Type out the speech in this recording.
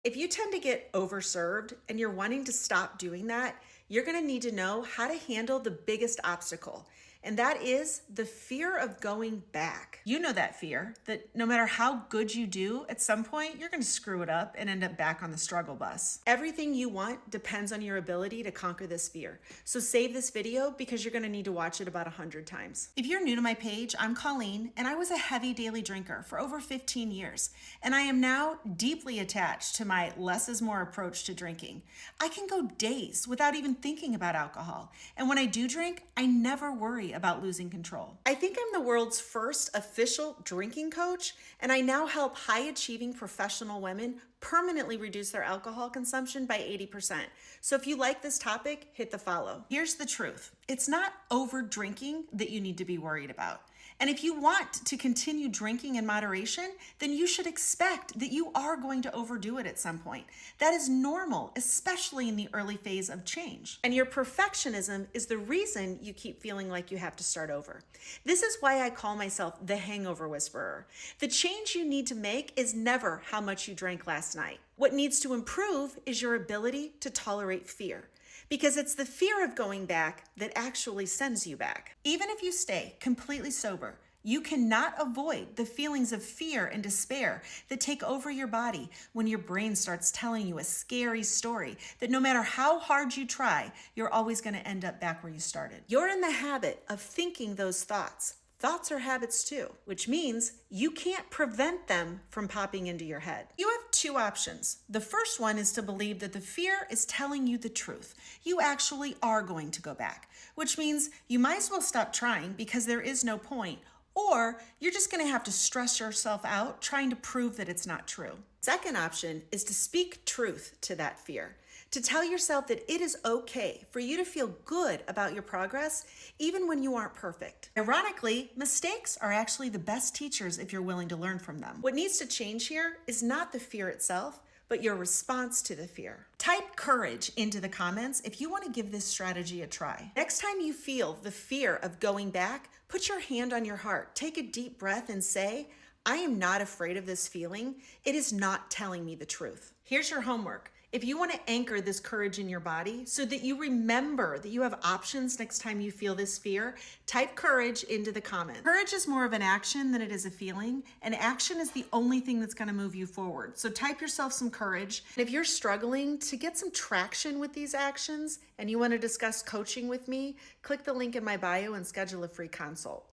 If you tend to get overserved and you're wanting to stop doing that, you're going to need to know how to handle the biggest obstacle, and that is the fear of going back. You know that fear that no matter how good you do, at some point you're going to screw it up and end up back on the struggle bus. Everything you want depends on your ability to conquer this fear. So save this video because you're going to need to watch it about 100 times. If you're new to my page, I'm Colleen, and I was a heavy daily drinker for over 15 years, and I am now deeply attached to my less is more approach to drinking. I can go days without even thinking about alcohol, and when I do drink, I never worry about losing control. I think I'm the world's first official drinking coach, and I now help high-achieving professional women permanently reduce their alcohol consumption by 80%. So if you like this topic, hit the follow. Here's the truth. It's not over drinking that you need to be worried about. And if you want to continue drinking in moderation, then you should expect that you are going to overdo it at some point. That is normal, especially in the early phase of change. And your perfectionism is the reason you keep feeling like you have to start over. This is why I call myself the hangover whisperer. The change you need to make is never how much you drank last night. What needs to improve is your ability to tolerate fear, because it's the fear of going back that actually sends you back. Even if you stay completely sober, you cannot avoid the feelings of fear and despair that take over your body when your brain starts telling you a scary story that no matter how hard you try, you're always going to end up back where you started. You're in the habit of thinking those thoughts. Thoughts are habits too, which means you can't prevent them from popping into your head. You have two options. The first one is to believe that the fear is telling you the truth. You actually are going to go back, which means you might as well stop trying because there is no point, or you're just going to have to stress yourself out trying to prove that it's not true. Second option is to speak truth to that fear, to tell yourself that it is okay for you to feel good about your progress, even when you aren't perfect. Ironically, mistakes are actually the best teachers if you're willing to learn from them. What needs to change here is not the fear itself, but your response to the fear. Type courage into the comments if you want to give this strategy a try. Next time you feel the fear of going back, put your hand on your heart, take a deep breath and say, I am not afraid of this feeling. It is not telling me the truth. Here's your homework. If you want to anchor this courage in your body so that you remember that you have options next time you feel this fear, type courage into the comments. Courage is more of an action than it is a feeling, and action is the only thing that's going to move you forward. So type yourself some courage. And if you're struggling to get some traction with these actions and you want to discuss coaching with me, click the link in my bio and schedule a free consult.